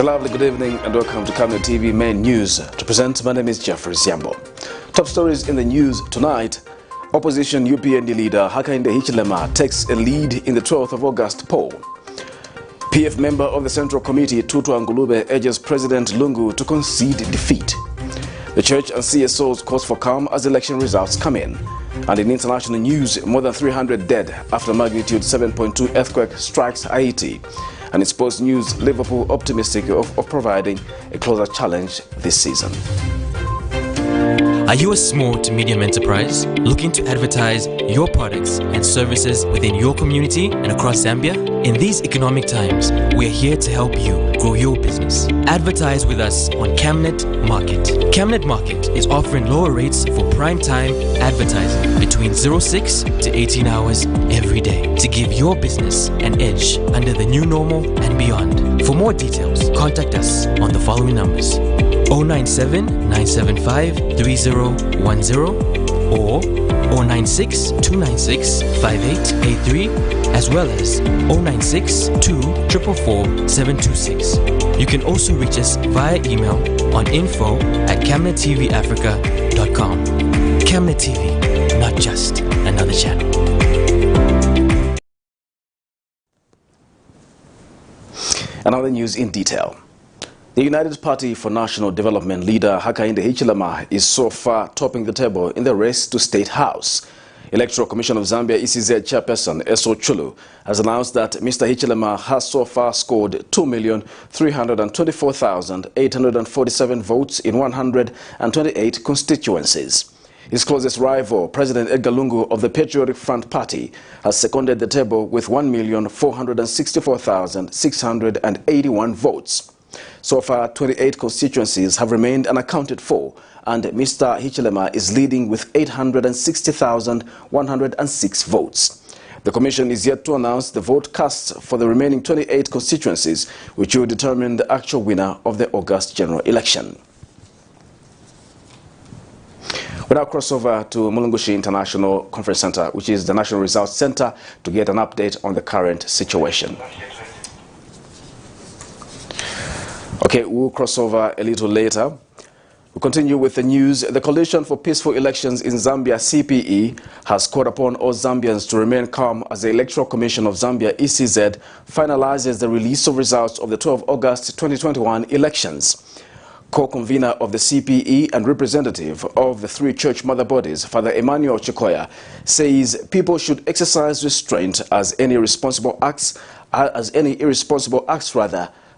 lovely good evening and welcome to Camnet TV Main News. To present, my name is Jeffrey Siambo. Top stories in the news tonight. Opposition UPND leader HAKAINDE HICHILEMA takes a lead in the 12th of August poll. PF member of the Central Committee TUTWA NGULUBE urges President LUNGU to concede defeat. The church and CSO'S calls for calm as election results come in. And in international news, more than 300 dead after magnitude 7.2 earthquake strikes Haiti. And in sports news, Liverpool optimistic of providing a closer challenge this season. Are you a small to medium enterprise looking to advertise your products and services within your community and across Zambia? In these economic times, we are here to help you grow your business. Advertise with us on Camnet Market. Camnet Market is offering lower rates for prime time advertising between 06 to 18 hours every day to give your business an edge under the new normal and beyond. For more details, contact us on the following numbers: 097 975 3010 or 096 296 5883, as well as 096 244 726. You can also reach us via email on info@camnettvafrica.com. Camnet TV, not just another channel. Another news in detail. The United Party for National Development leader HAKAINDE HICHILEMA is so far topping the table in the race to State House. Electoral Commission of Zambia ECZ chairperson Eso Chulu has announced that Mr. HICHILEMA has so far scored 2,324,847 votes in 128 constituencies. His closest rival, President Edgar Lungu of the Patriotic Front Party, has seconded the table with 1,464,681 votes. So far, 28 constituencies have remained unaccounted for, and Mr. HICHILEMA is leading with 860,106 votes. The Commission is yet to announce the vote cast for the remaining 28 constituencies, which will determine the actual winner of the August general election. We now cross over to Mulungushi International Conference Center, which is the National Results Center, to get an update on the current situation. Okay, we'll cross over a little later. We'll continue with the news. The Coalition for Peaceful Elections in Zambia, CPE, has called upon all Zambians to remain calm as the Electoral Commission of Zambia, ECZ, finalizes the release of results of the 12 August 2021 elections. Co-convener of the CPE and representative of the three church mother bodies, Father Emmanuel Chikoya, says people should exercise restraint as any irresponsible acts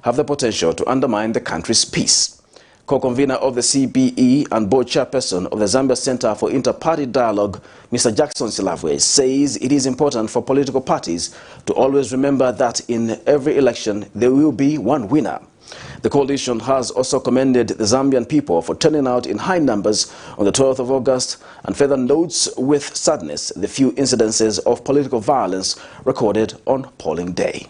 have the potential to undermine the country's peace. Co-convener of the CPE and board chairperson of the Zambia Center for Inter-Party Dialogue, Mr. Jackson Silavwe, says it is important for political parties to always remember that in every election there will be one winner. The coalition has also commended the Zambian people for turning out in high numbers on the 12th of August and further notes with sadness the few incidences of political violence recorded on polling day.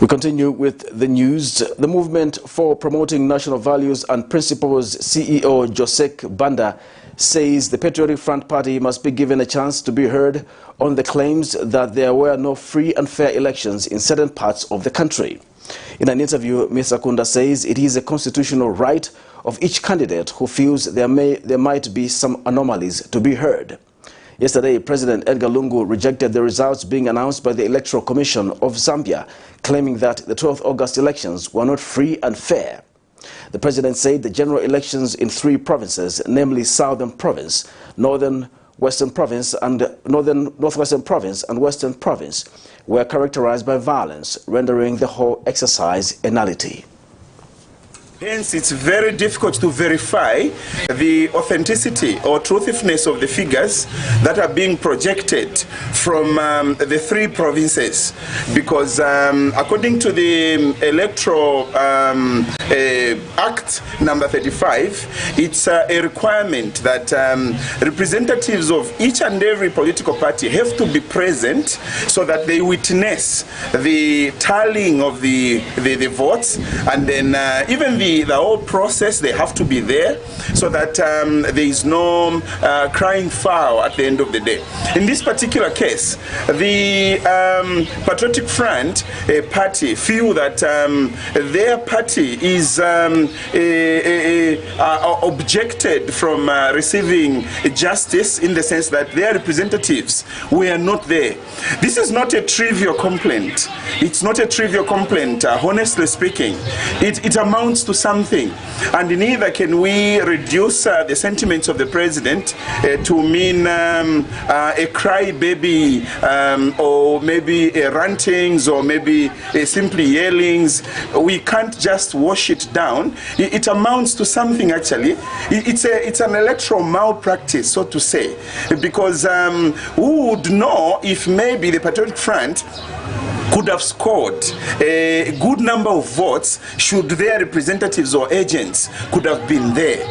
We continue with the news. The Movement for Promoting National Values and Principles CEO Josek Banda says the Patriotic Front Party must be given a chance to be heard on the claims that there were no free and fair elections in certain parts of the country. In an interview, Mr. Kunda says it is a constitutional right of each candidate who feels there might be some anomalies to be heard. Yesterday, President Edgar Lungu rejected the results being announced by the Electoral Commission of Zambia, claiming that the 12th August elections were not free and fair. The president said the general elections in three provinces, namely Southern Province, Northwestern Province and Western Province, were characterized by violence, rendering the whole exercise a nullity. Hence, it's very difficult to verify the authenticity or truthfulness of the figures that are being projected from the three provinces, because according to the Electoral Act number 35, it's a requirement that representatives of each and every political party have to be present so that they witness the tallying of the votes, and then even the the whole process, they have to be there so that there is no crying foul at the end of the day. In this particular case, the Patriotic Front party feel that their party is objected from receiving justice, in the sense that their representatives were not there. This is not a trivial complaint. It's not a trivial complaint, honestly speaking. It amounts to something, and neither can we reduce the sentiments of the president to mean a crybaby, or maybe rantings, or maybe simply yellings. We can't just wash it down. It amounts to something, actually. It's an electoral malpractice, so to say, because who would know if maybe the Patriotic Front could have scored a good number of votes should their representatives or agents could have been there.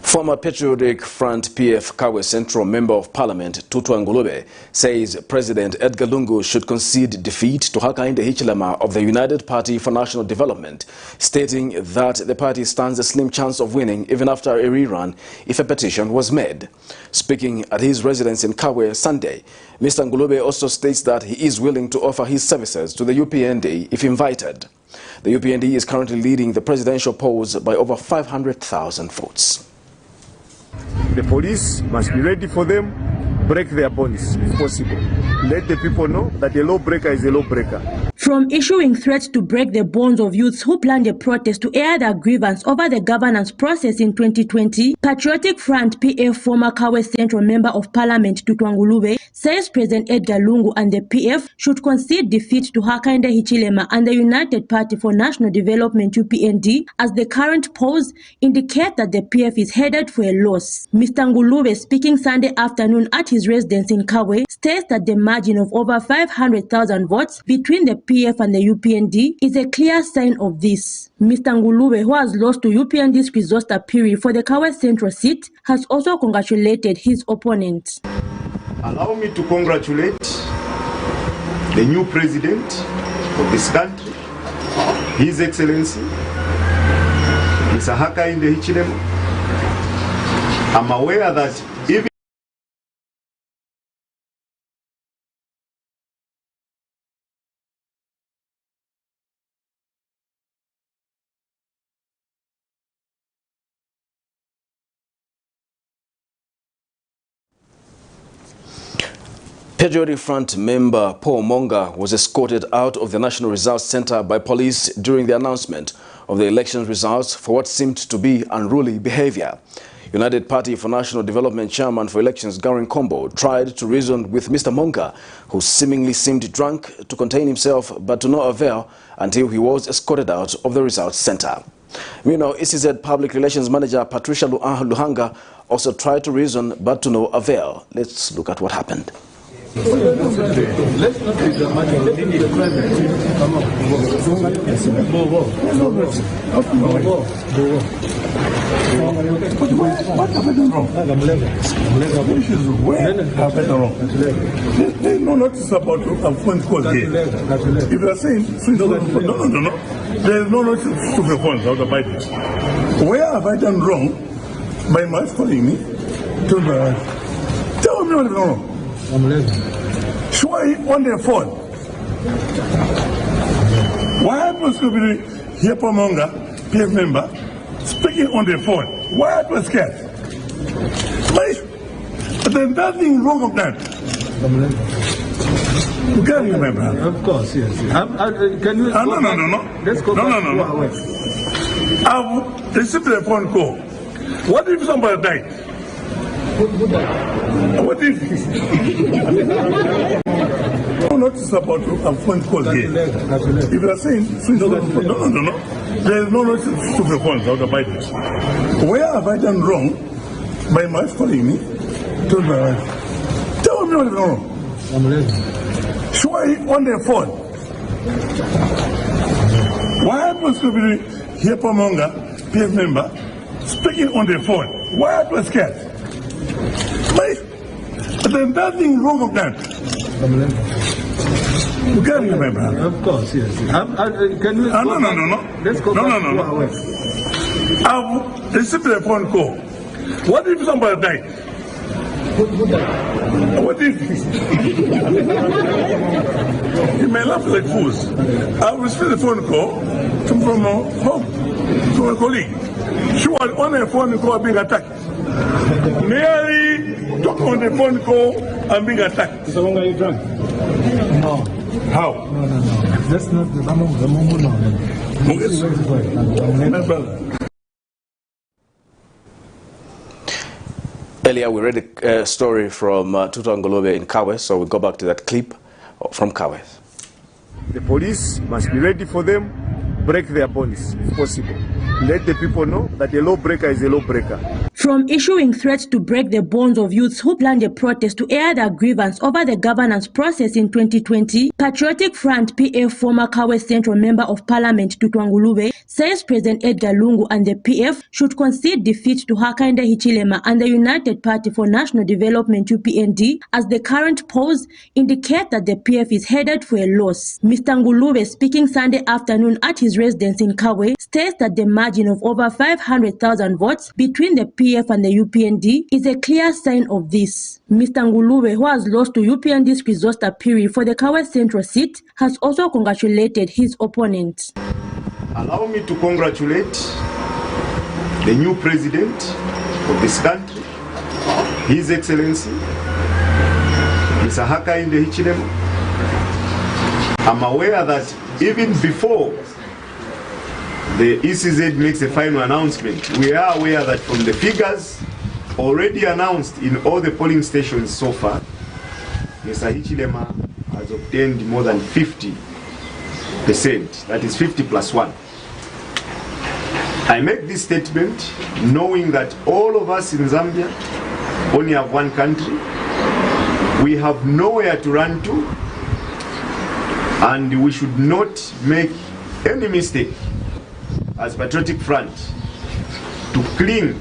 Former Patriotic Front PF Kawe Central Member of Parliament TUTWA NGULUBE says President Edgar Lungu should concede defeat to HAKAINDE HICHILEMA of the United Party for National Development, stating that the party stands a slim chance of winning even after a rerun if a petition was made. Speaking at his residence in Kawe Sunday, Mr. NGULUBE also states that he is willing to offer his services to the UPND if invited. The UPND is currently leading the presidential polls by over 500,000 votes. The police must be ready for them, break their bonds if possible. Let the people know that a lawbreaker is a lawbreaker. From issuing threats to break the bonds of youths who planned a protest to air their grievance over the governance process in 2020, Patriotic Front PF former Kawe Central Member of Parliament TUTWA NGULUBE says President Edgar Lungu and the PF should concede defeat to HAKAINDE HICHILEMA and the United Party for National Development UPND, as the current polls indicate that the PF is headed for a loss. Mr. NGULUBE, speaking Sunday afternoon at his residence in Kawe, states that the margin of over 500,000 votes between the PF and the UPND is a clear sign of this. Mr. NGULUBE, who has lost to UPND's Chrisosta Piri for the Kawe Central seat, has also congratulated his opponent. Allow me to congratulate the new president of this country, His Excellency, Mr. HAKAINDE HICHILEMA. I'm aware that even Patriotic Front member Paul Monga was escorted out of the National Results Center by police during the announcement of the election results for what seemed to be unruly behavior. United Party for National Development Chairman for Elections Garen Kombo tried to reason with Mr. Monga, who seemingly seemed drunk, to contain himself, but to no avail until he was escorted out of the Results Center. Meanwhile, ECZ Public Relations Manager Patricia Luhanga also tried to reason, but to no avail. Let's look at what happened. Let's not be dramatic. The president. What happened wrong? Where happened wrong? There's no notice about a phone call here. If you are saying, no. There is no notice to the phones out of it. Where have I done wrong by my calling me? Tell me what is wrong. Show it on their phone. Why was to be here Monga, PF member, speaking on their phone? Why was scared? There's nothing wrong with that. You can remember. Of course, yes. Can you? No. Let's go back. No. I've received a phone call. What if somebody died? What if? No notice about a phone call here. If you are saying, no. There is no notice to the phones out of it. Where have I done wrong by my calling me? Tell me what is wrong. Show it on their phone. Why was to be here Monga, PF member, speaking on their phone? Why was scared? There's nothing wrong with that. You can remember. Of course, yes. Can we no. Let's go back to our way. I've received a phone call. What if somebody died? Who died? What if? You may laugh like fools. I've received a phone call from home, from a colleague. She was on a phone call being attacked. Nearly took on the phone call and being attacked. So long are you drunk? No. How? No. That's not the moment. My brother. Earlier, we read a story from TUTWA NGULUBE in Kawe, so we go back to that clip from Kawe. The police must be ready for them, break their bonds if possible. Let the people know that a lawbreaker is a lawbreaker. From issuing threats to break the bonds of youths who planned a protest to air their grievance over the governance process in 2020, Patriotic Front PF former Kawe Central Member of Parliament TUTWA NGULUBE says President Edgar Lungu and the PF should concede defeat to HAKAINDE HICHILEMA and the United Party for National Development UPND, as the current polls indicate that the PF is headed for a loss. Mr. NGULUBE, speaking Sunday afternoon at his residence in Kawe, states that the margin of over 500,000 votes between the PF and the UPND is a clear sign of this. Mr. NGULUBE, who has lost to UPND's Chrisosta Piri for the Kawe Central seat, has also congratulated his opponent. Allow me to congratulate the new president of this country, His Excellency, Mr. HAKAINDE HICHILEMA. I'm aware that even before the ECZ makes a final announcement, we are aware that from the figures already announced in all the polling stations so far, Mr. HICHILEMA has obtained more than 50%, that is 50 plus 1. I make this statement knowing that all of us in Zambia only have one country. We have nowhere to run to, and we should not make any mistake as Patriotic Front to cling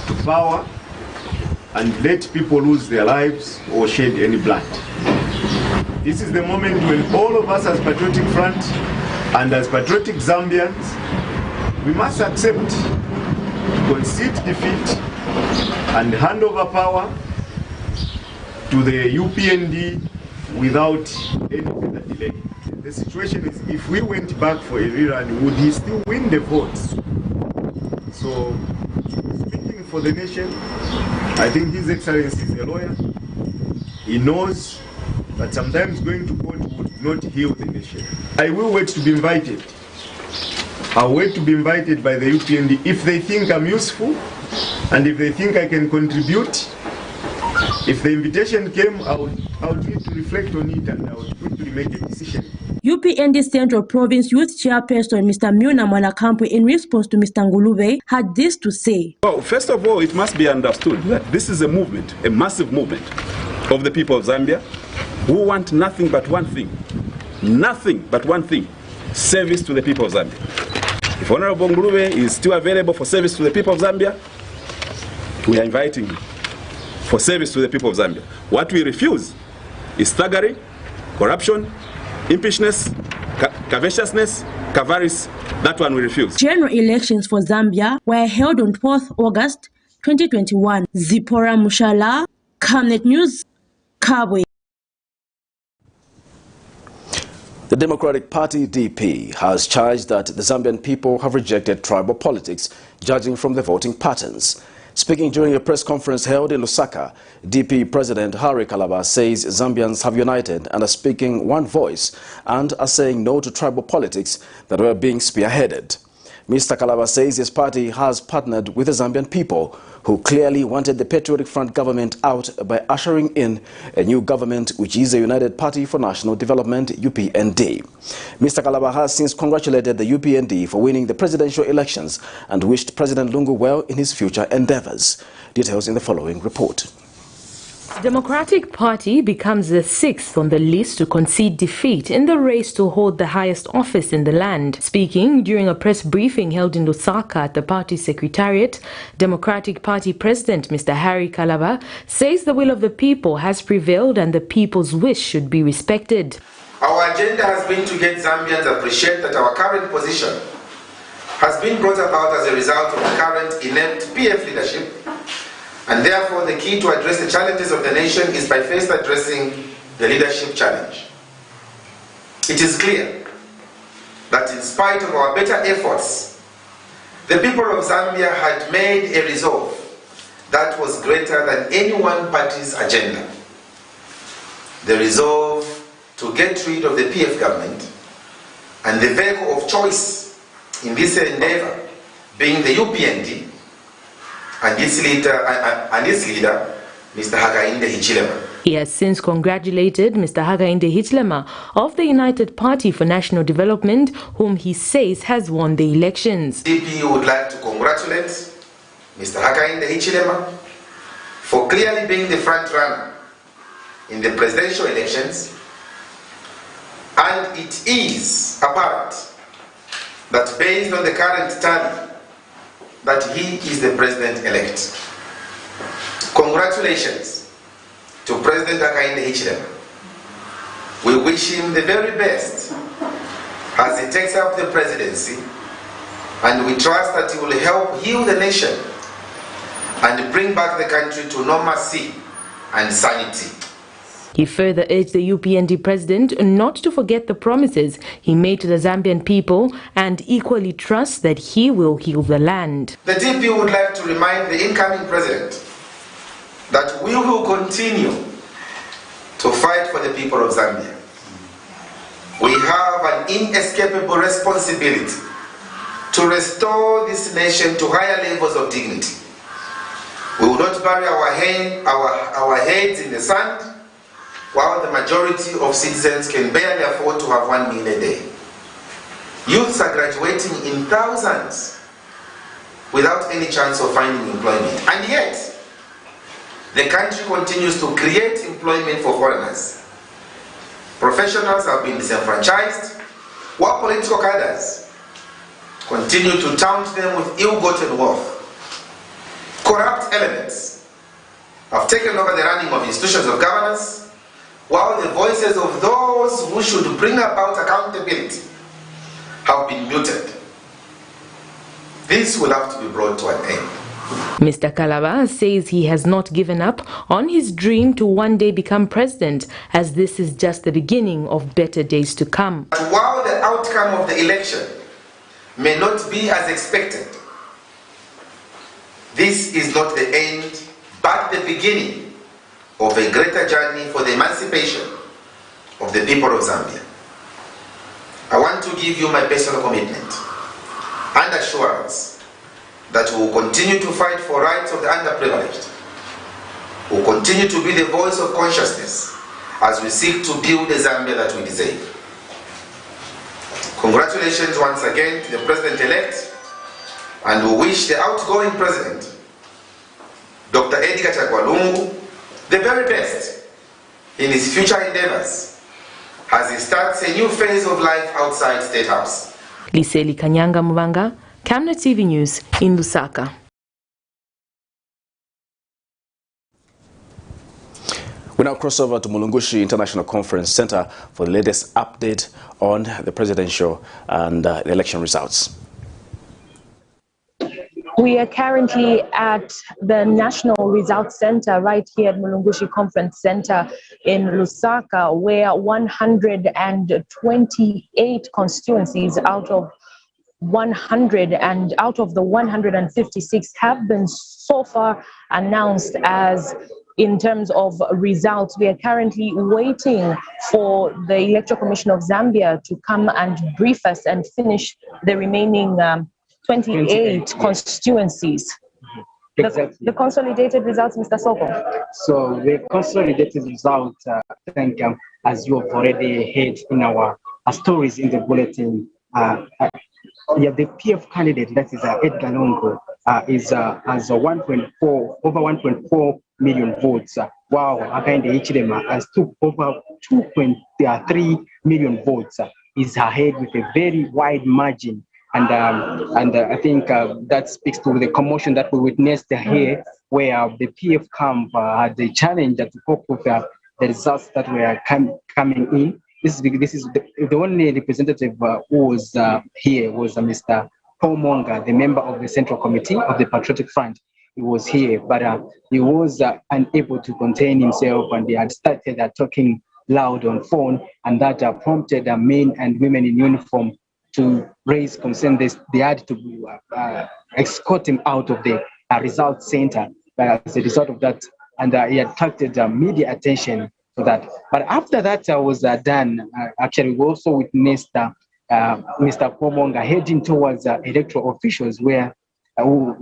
to power and let people lose their lives or shed any blood. This is the moment when all of us as Patriotic Front and as patriotic Zambians, we must accept to concede defeat and hand over power to the UPND without any further delay. The situation is, if we went back for a rerun, would he still win the votes? So, speaking for the nation, I think His Excellency is a lawyer. He knows that sometimes going to court would not heal the nation. I will wait to be invited. I'll wait to be invited by the UPND if they think I'm useful and if they think I can contribute. If the invitation came, I would need to reflect on it and I would quickly make a decision. UPND Central Province Youth Chairperson Mr. Myuna Mwanakampu, in response to Mr. NGULUBE, had this to say. Well, first of all, it must be understood that this is a movement, a massive movement of the people of Zambia who want nothing but one thing. Nothing but one thing: service to the people of Zambia. If Honorable NGULUBE is still available for service to the people of Zambia, we are inviting him for service to the people of Zambia. What we refuse is thuggery, corruption, impishness, covetousness, avarice. That one we refuse. General elections for Zambia were held on 4th August 2021. Zipporah Mushala, Camnet News, Kabwe. The Democratic Party DP has charged that the Zambian people have rejected tribal politics, judging from the voting patterns. Speaking during a press conference held in Lusaka, DP President Harry Kalaba says Zambians have united and are speaking one voice and are saying no to tribal politics that were being spearheaded. Mr. Kalaba says his party has partnered with the Zambian people, who clearly wanted the Patriotic Front government out by ushering in a new government, which is a United Party for National Development, UPND. Mr. Kalaba has since congratulated the UPND for winning the presidential elections and wished President Lungu well in his future endeavors. Details in the following report. Democratic Party becomes the 6th on the list to concede defeat in the race to hold the highest office in the land. Speaking during a press briefing held in Lusaka at the party secretariat, Democratic Party President Mr. HAKAINDE says the will of the people has prevailed and the people's wish should be respected. Our agenda has been to get Zambians to appreciate that our current position has been brought about as a result of the current inept PF leadership. And therefore, the key to address the challenges of the nation is by first addressing the leadership challenge. It is clear that in spite of our better efforts, the people of Zambia had made a resolve that was greater than any one party's agenda. The resolve to get rid of the PF government and the vehicle of choice in this endeavor being the UPND, and its leader, Mr. HAKAINDE HICHILEMA. He has since congratulated Mr. HAKAINDE HICHILEMA of the United Party for National Development, whom he says has won the elections. DP would like to congratulate Mr. HAKAINDE HICHILEMA for clearly being the front runner in the presidential elections, and it is apparent that based on the current tally, that he is the president-elect. Congratulations to President HAKAINDE HICHILEMA. We wish him the very best as he takes up the presidency, and we trust that he will help heal the nation and bring back the country to normalcy and sanity. He further urged the UPND president not to forget the promises he made to the Zambian people and equally trust that he will heal the land. The DP would like to remind the incoming president that we will continue to fight for the people of Zambia. We have an inescapable responsibility to restore this nation to higher levels of dignity. We will not bury our heads in the sand, while the majority of citizens can barely afford to have 1 meal a day. Youths are graduating in thousands without any chance of finding employment. And yet, the country continues to create employment for foreigners. Professionals have been disenfranchised, while political cadres continue to taunt them with ill-gotten wealth. Corrupt elements have taken over the running of institutions of governance, while the voices of those who should bring about accountability have been muted. This will have to be brought to an end. Mr. HAKAINDE says he has not given up on his dream to one day become president, as this is just the beginning of better days to come. And while the outcome of the election may not be as expected, this is not the end, but the beginning of a greater journey for the emancipation of the people of Zambia. I want to give you my personal commitment and assurance that we will continue to fight for rights of the underprivileged. We will continue to be the voice of consciousness as we seek to build the Zambia that we deserve. Congratulations once again to the President-elect, and we wish the outgoing President, Dr. LUNGU, the very best in his future endeavors as he starts a new phase of life outside State House. Liseli Kanyanga Mubanga, Camnet TV News in Lusaka. We now cross over to Mulungushi International Conference Center for the latest update on the presidential and the election results. We are currently at the National Results Center right here at Mulungushi Conference Center in Lusaka, where 128 constituencies out of the 156 have been so far announced as in terms of results. We are currently waiting for the Electoral Commission of Zambia to come and brief us and finish the remaining 28 constituencies. Exactly. The consolidated results, Mr. Soko. So the consolidated result, I think, as you have already heard in our stories in the bulletin, the PF candidate, that is LUNGU, has over 1.4 million votes, while HAKAINDE HICHILEMA has took over 2.3 million votes, is ahead with a very wide margin. And I think that speaks to the commotion that we witnessed here, where the PF camp had the challenge to cope with the results that were coming in. This is the only representative who was here was Mr. Paul Monga, the member of the Central Committee of the Patriotic Front. He was here, but he was unable to contain himself, and he had started talking loud on phone, and that prompted men and women in uniform to raise concern. They had to escort him out of the results center as a result of that, and he attracted media attention to that. But after that was done, actually we also witnessed Mr. Pomonga heading towards electoral officials, where who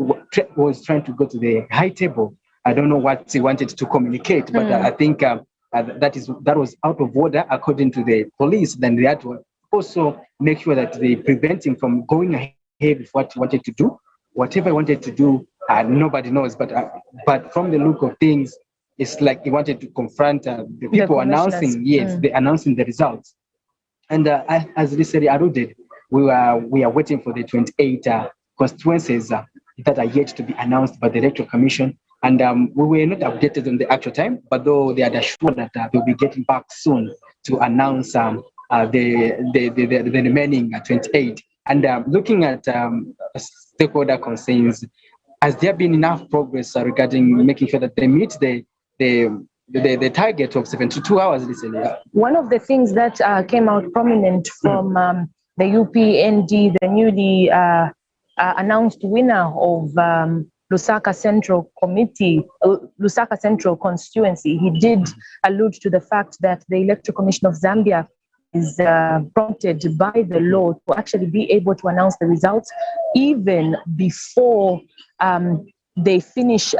was trying to go to the high table. I don't know what he wanted to communicate, but I think that was out of order according to the police. Then they had to also make sure that they prevent him from going ahead with what he wanted to do. Whatever he wanted to do, nobody knows. But from the look of things, it's like he wanted to confront the people announcing, announcing the results. And as Liseri alluded, we are waiting for the 28 constituencies that are yet to be announced by the Electoral Commission. And we were not updated on the actual time, but though they are assured that they'll be getting back soon to announce the remaining 28. And looking at stakeholder concerns, has there been enough progress regarding making sure that they meet the target of 72 hours? One of the things that came out prominent from the UPND, the newly announced winner of Lusaka Central Committee, Lusaka Central Constituency, he did allude to the fact that the Electoral Commission of Zambia is prompted by the law to actually be able to announce the results even before they finish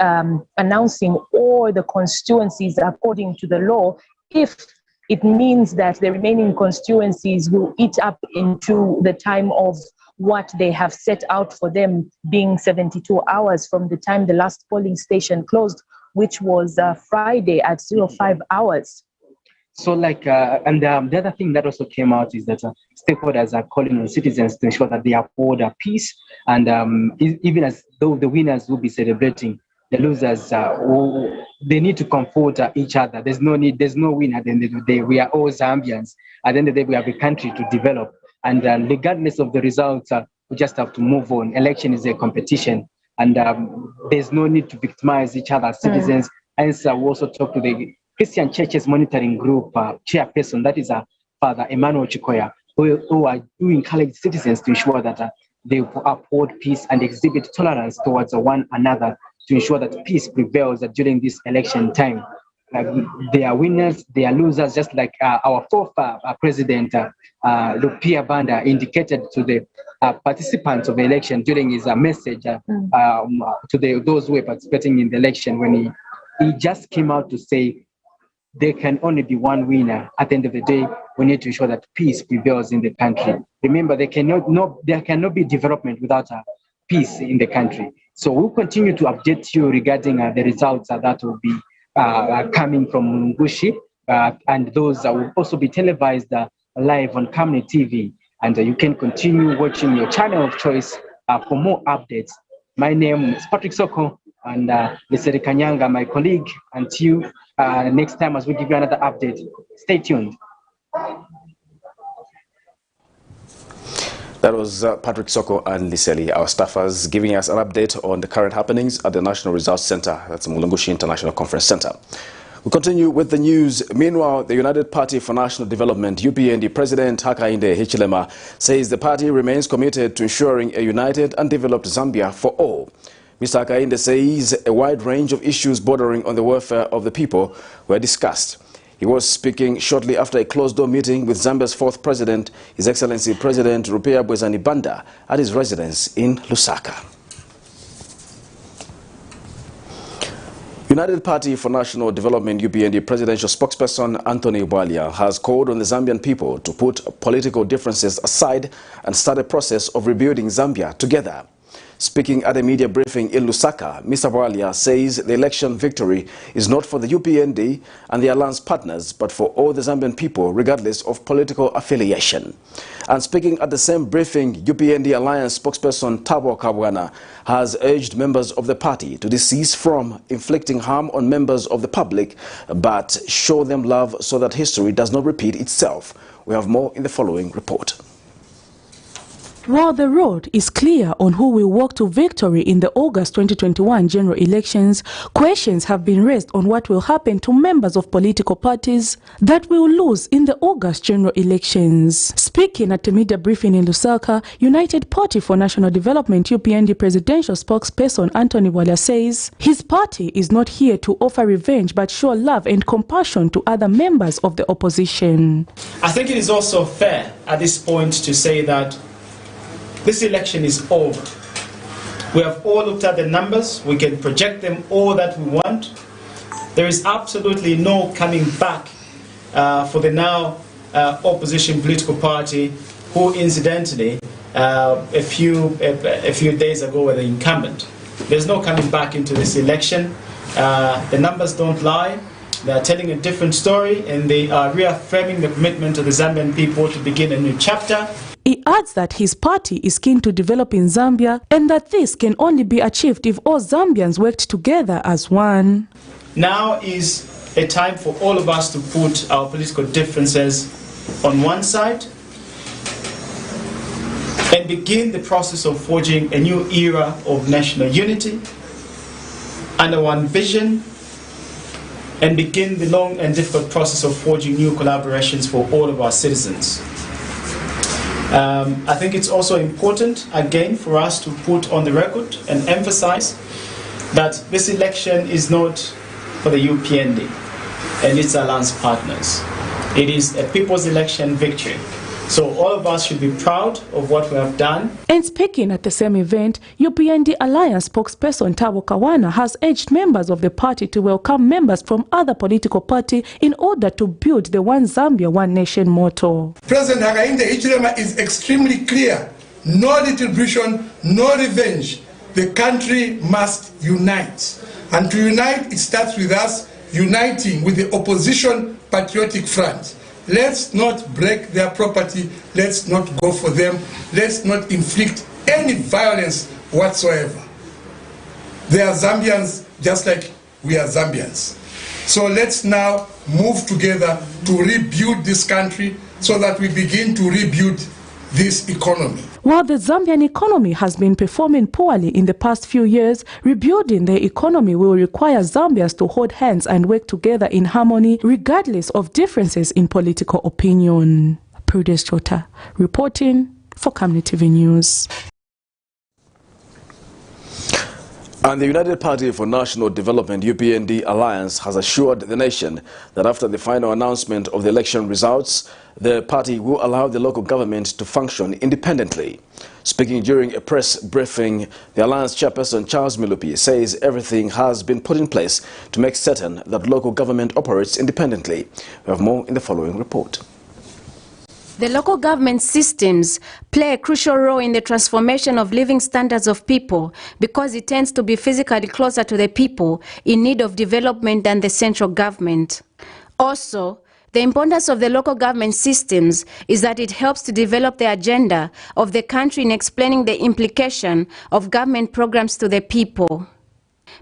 announcing all the constituencies according to the law, if it means that the remaining constituencies will eat up into the time of what they have set out for them, being 72 hours from the time the last polling station closed, which was Friday at 05 hours. So and the other thing that also came out is that stakeholders are calling on citizens to ensure that they uphold peace, and even as though the winners will be celebrating, the losers they need to comfort each other. There's no winner at the end of the day. We are all Zambians. At the end of the day, we have a country to develop, and regardless of the results, we just have to move on. Election is a competition, and there's no need to victimize each other as citizens. Hence, we also talk to the Christian Churches Monitoring Group chairperson, that is Father Emmanuel Chikoya, who encourage citizens to ensure that they uphold peace and exhibit tolerance towards one another to ensure that peace prevails during this election time. They are winners, they are losers, just like our fourth president, Lupia Banda, indicated to the participants of the election during his message to those who were participating in the election, when he just came out to say, there can only be one winner. At the end of the day, we need to ensure that peace prevails in the country. Remember, there cannot be development without peace in the country. So we'll continue to update you regarding the results that will be coming from Mungushi, and those will also be televised live on Camnet TV. And you can continue watching your channel of choice for more updates. My name is Patrick Soko, and Liseri Kanyanga, my colleague. Until next time, as we give you another update, stay tuned. That was Patrick Soko and Liseli, our staffers, giving us an update on the current happenings at the National Results Center, that's Mulungushi International Conference Center. We continue with the news. Meanwhile, the United Party for National Development, UPND President HAKAINDE HICHILEMA, says the party remains committed to ensuring a united and developed Zambia for all. Mr. HAKAINDE says a wide range of issues bordering on the welfare of the people were discussed. He was speaking shortly after a closed-door meeting with Zambia's fourth president, His Excellency President Rupea Bwezani Banda, at his residence in Lusaka. United Party for National Development UPND presidential spokesperson Anthony Bwalia has called on the Zambian people to put political differences aside and start a process of rebuilding Zambia together. Speaking at a media briefing in Lusaka, Mr. Walia says the election victory is not for the UPND and the alliance partners, but for all the Zambian people, regardless of political affiliation. And speaking at the same briefing, UPND alliance spokesperson Thabo Kabwana has urged members of the party to desist from inflicting harm on members of the public, but show them love so that history does not repeat itself. We have more in the following report. While the road is clear on who will walk to victory in the August 2021 general elections, questions have been raised on what will happen to members of political parties that will lose in the August general elections. Speaking at a media briefing in Lusaka, United Party for National Development UPND presidential spokesperson Anthony Walia says his party is not here to offer revenge but show love and compassion to other members of the opposition. I think it is also fair at this point to say that this election is over. We have all looked at the numbers. We can project them all that we want. There is absolutely no coming back for the now opposition political party, who incidentally a few days ago were the incumbent. There's no coming back into this election. The numbers don't lie. They are telling a different story, and they are reaffirming the commitment of the Zambian people to begin a new chapter. He adds that his party is keen to develop in Zambia and that this can only be achieved if all Zambians worked together as one. Now is a time for all of us to put our political differences on one side and begin the process of forging a new era of national unity under one vision, and begin the long and difficult process of forging new collaborations for all of our citizens. I think it's also important, again, for us to put on the record and emphasize that this election is not for the UPND and its alliance partners. It is a people's election victory. So all of us should be proud of what we have done. And speaking at the same event, UPND Alliance spokesperson Thabo Kabwana has urged members of the party to welcome members from other political parties in order to build the One Zambia, One Nation motto. President HAKAINDE HICHILEMA is extremely clear. No retribution, no revenge. The country must unite. And to unite, it starts with us uniting with the opposition patriotic front. Let's not break their property. Let's not go for them. Let's not inflict any violence whatsoever. They are Zambians just like we are Zambians. So let's now move together to rebuild this country so that we begin to rebuild this economy. While the Zambian economy has been performing poorly in the past few years, rebuilding the economy will require Zambians to hold hands and work together in harmony, regardless of differences in political opinion. Prudence Chota, reporting for Camnet TV News. And the United Party for National Development UPND Alliance has assured the nation that after the final announcement of the election results, the party will allow the local government to function independently. Speaking during a press briefing, the Alliance chairperson Charles Milupi says everything has been put in place to make certain that local government operates independently. We have more in the following report. The local government systems play a crucial role in the transformation of living standards of people because it tends to be physically closer to the people in need of development than the central government. Also, the importance of the local government systems is that it helps to develop the agenda of the country in explaining the implication of government programs to the people.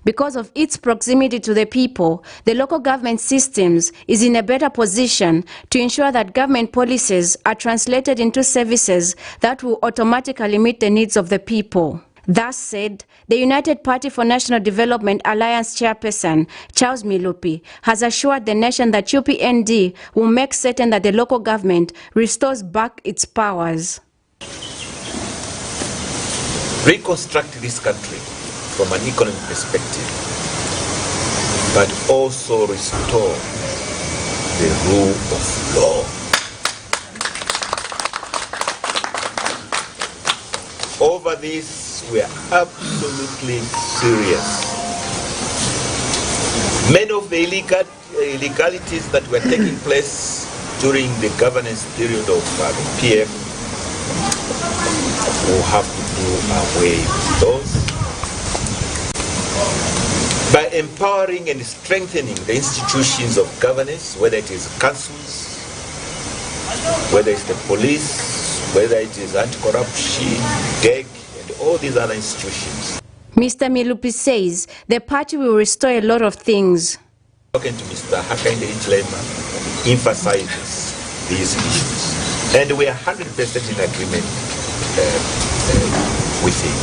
Because of its proximity to the people, the local government systems is in a better position to ensure that government policies are translated into services that will automatically meet the needs of the people. That said, the United Party for National Development Alliance chairperson Charles Milupi has assured the nation that UPND will make certain that the local government restores back its powers. Reconstruct this country from an economic perspective, but also restore the rule of law. Over this, we are absolutely serious. Many of the illegalities that were taking place during the governance period of the PM will have to do away with those. by empowering and strengthening the institutions of governance, whether it is councils, whether it's the police, whether it is anti-corruption, DEG, and all these other institutions. Mr. Milupi says the party will restore a lot of things. Talking to Mr. HAKAINDE HICHILEMA emphasizes these issues. And we are 100% in agreement with him.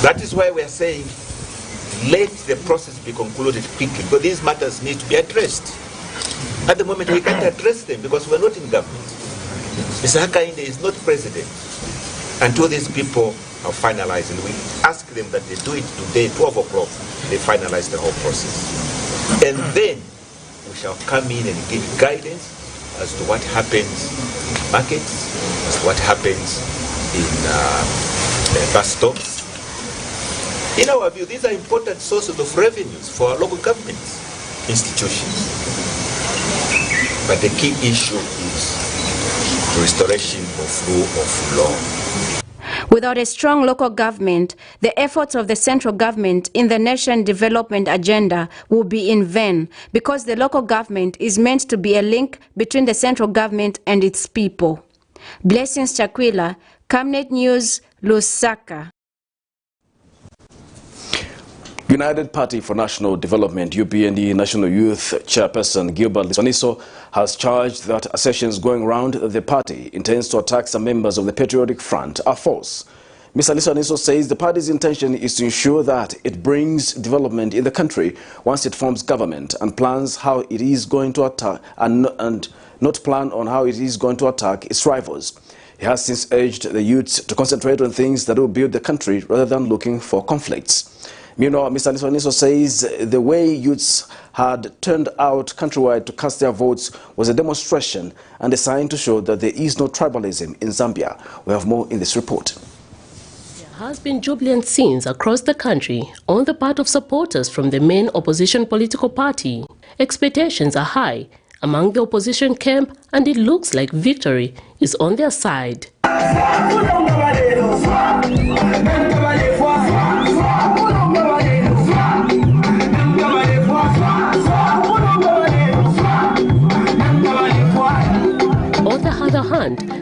That is why we are saying let the process be concluded quickly, because these matters need to be addressed. At the moment we can't address them because we're not in government. Mr. HAKAINDE is not president until these people are finalized, and we ask them that they do it today, 12 o'clock, they finalize the whole process. And then we shall come in and give guidance as to what happens in markets, as to what happens in bus stops. In our view, these are important sources of revenues for our local government institutions. But the key issue is restoration of rule of law. Without a strong local government, the efforts of the central government in the nation development agenda will be in vain, because the local government is meant to be a link between the central government and its people. Blessings Chakwila, Camnet News, Lusaka. United Party for National Development, UPND National Youth Chairperson Gilbert Liswaniso has charged that assertions going around that the party intends to attack some members of the Patriotic Front are false. Mr. Liswaniso says the party's intention is to ensure that it brings development in the country once it forms government, and plans how it is going to attack and not plan on how it is going to attack its rivals. He has since urged the youths to concentrate on things that will build the country rather than looking for conflicts. Meanwhile, Mr. Liswaniso says the way youths had turned out countrywide to cast their votes was a demonstration and a sign to show that there is no tribalism in Zambia. We have more in this report. There has been jubilant scenes across the country on the part of supporters from the main opposition political party. Expectations are high among the opposition camp, and it looks like victory is on their side.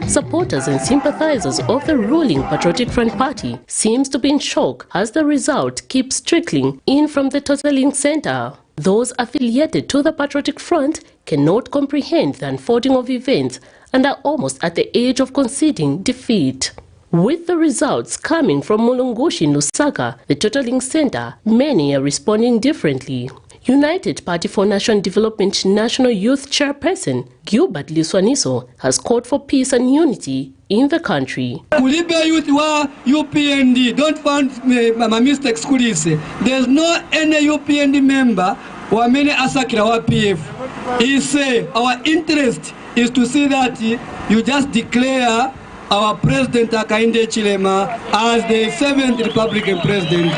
Supporters and sympathizers of the ruling Patriotic Front Party seems to be in shock as the result keeps trickling in from the totaling center. Those affiliated to the Patriotic Front cannot comprehend the unfolding of events and are almost at the edge of conceding defeat. With the results coming from Mulungushi in Lusaka, the totaling center, many are responding differently. United Party for National Development National Youth Chairperson Gilbert Liswaniso has called for peace and unity in the country. Kulibe youth wa UPND, don't find my mistakes kulise. There's no any UPND member or many asakira wa PF. He say our interest is to see that you just declare our President HAKAINDE HICHILEMA as the 7th Republican President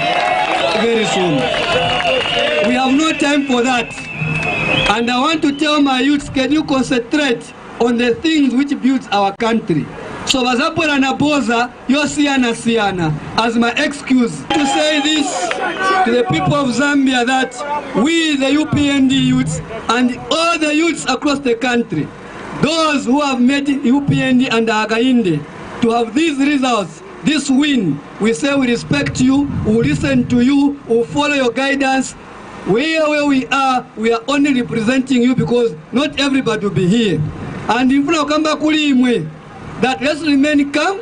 very soon. We have no time for that. And I want to tell my youths, can you concentrate on the things which builds our country? So Bazapura Naboza, Yosiana as my excuse to say this to the people of Zambia, that we, the UPND youths, and all the youths across the country, those who have made UPND and HAKAINDE to have these results, this win, we say we respect you, we listen to you, we follow your guidance. Where we are only representing you because not everybody will be here. And if we come back, that let's remain calm.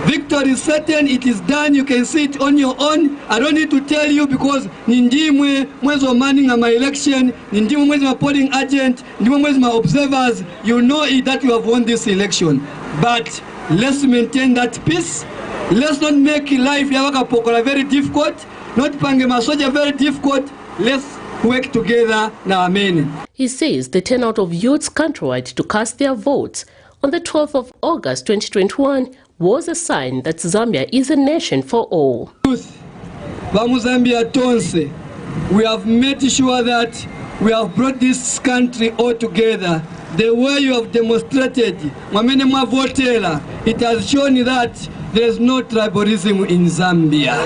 Victory is certain, it is done, you can see it on your own. I don't need to tell you because Nindimwe, mwezo manning my election, Nindimwe mwezo my polling agent, Nindimwe mwezo my observers, you know it that you have won this election. But let's maintain that peace. Let's not make life yawaka pokola very difficult, not pange masoja very difficult. Let's work together now, amen. He says the turnout of youths countrywide to cast their votes on the 12th of August 2021 was a sign that Zambia is a nation for all. Youth, Zambia Tonse, we have made sure that we have brought this country all together. The way you have demonstrated, it has shown that there's no tribalism in Zambia.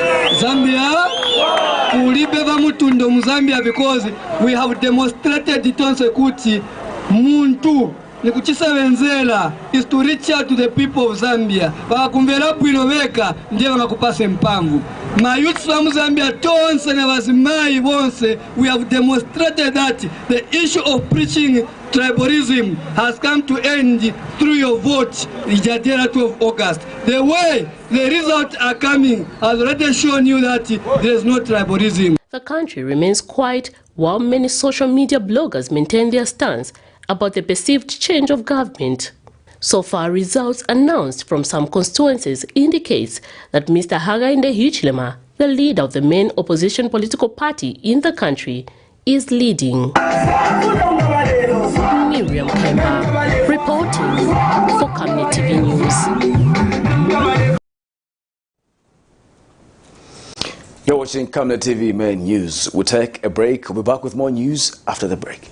Kulibeva mutundo mu Zambia because we have demonstrated tonse kuti muntu nikuchisebenzela is to reach out to the people of Zambia. Bakakumvera bwino beka ndiye bakupasa mpamvu. My youth from Zambia tonse na bazimai bonse, we have demonstrated that the issue of preaching tribalism has come to end through your vote, Ijadera 12 August. The way the results are coming has already shown you that there is no tribalism. The country remains quiet while many social media bloggers maintain their stance about the perceived change of government. So far, results announced from some constituencies indicates that Mr. HAKAINDE HICHILEMA, the leader of the main opposition political party in the country, is leading. Miriam Kemba, reporting for Camnet TV News. You're watching Camnet TV Main News. We'll take a break. We'll be back with more news after the break.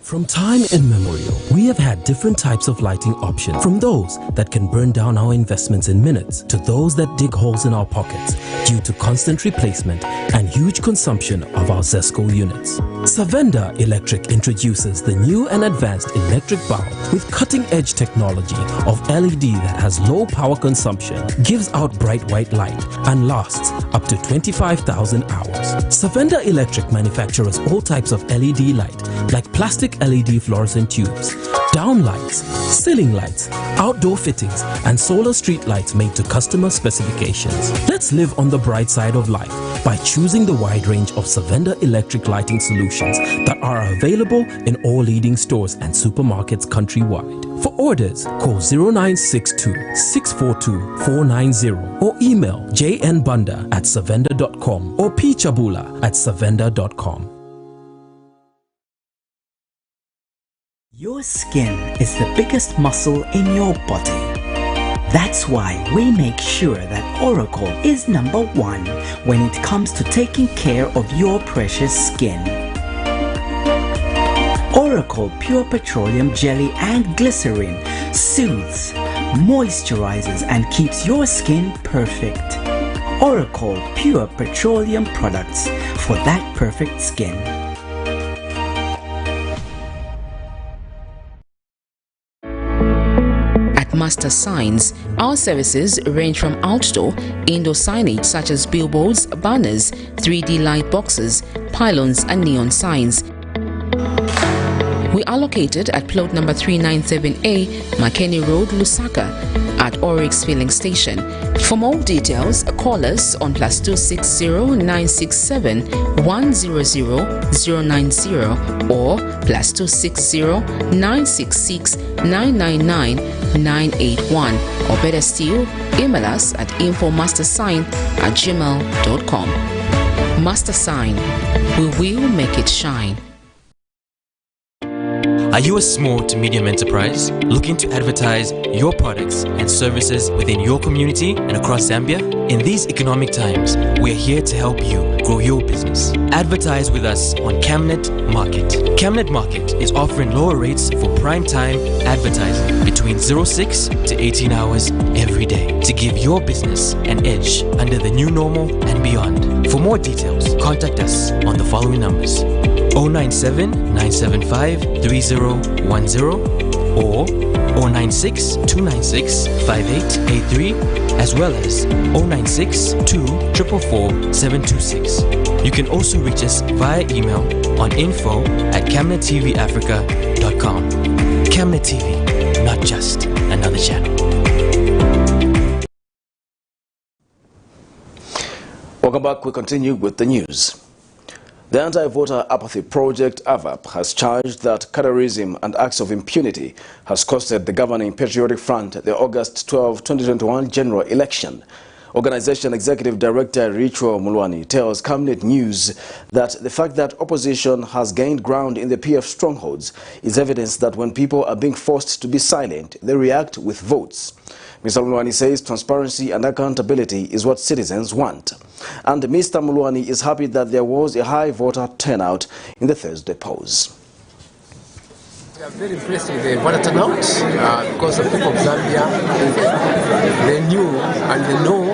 From time immemorial, we have had different types of lighting options, from those that can burn down our investments in minutes to those that dig holes in our pockets due to constant replacement and huge consumption of our ZESCO units. Savenda Electric introduces the new and advanced electric bulb with cutting-edge technology of LED that has low power consumption, gives out bright white light, and lasts up to 25,000 hours. Savenda Electric manufactures all types of LED light, like plastic LED fluorescent tubes, downlights, ceiling lights, outdoor fittings, and solar street lights made to customer specifications. Let's live on the bright side of life by choosing the wide range of Savenda electric lighting solutions that are available in all leading stores and supermarkets countrywide. For orders, call 0962 642 490 or email jnbunda@savenda.com or pchabula@savenda.com. Your skin is the biggest muscle in your body. That's why we make sure that Oracle is #1 when it comes to taking care of your precious skin. Oracle Pure Petroleum Jelly and Glycerin soothes, moisturizes, and keeps your skin perfect. Oracle Pure Petroleum products for that perfect skin. Master Signs, our services range from outdoor, indoor signage such as billboards, banners, 3D light boxes, pylons and neon signs. We are located at plot number 397A, Makeni Road, Lusaka, at Oryx Filling Station. For more details, call us on +260 967 100 090 or +260 966 999 981, or better still, email us at infomastersign@gmail.com. Master Sign, we will make it shine. Are you a small to medium enterprise looking to advertise your products and services within your community and across Zambia? In these economic times, we are here to help you grow your business. Advertise with us on Camnet Market. Camnet Market is offering lower rates for prime time advertising between 06 to 18 hours every day to give your business an edge under the new normal and beyond. For more details, contact us on the following numbers: 097 975 3010 or 096 296 5883, as well as 096 244 726. You can also reach us via email on info@camnettvafrica.com. Camnet TV, not just another channel. Welcome back. We continue with the news. The Anti-Voter Apathy Project, AVAP, has charged that colorism and acts of impunity has costed the governing Patriotic Front the August 12, 2021 general election. Organization Executive Director Richo Mulwani tells Camnet News that the fact that opposition has gained ground in the PF strongholds is evidence that when people are being forced to be silent, they react with votes. Mr. Mulwani says transparency and accountability is what citizens want. And Mr. Mulwani is happy that there was a high voter turnout in the Thursday polls. I'm very impressed with the voter turnout because the people of Zambia, they knew and they know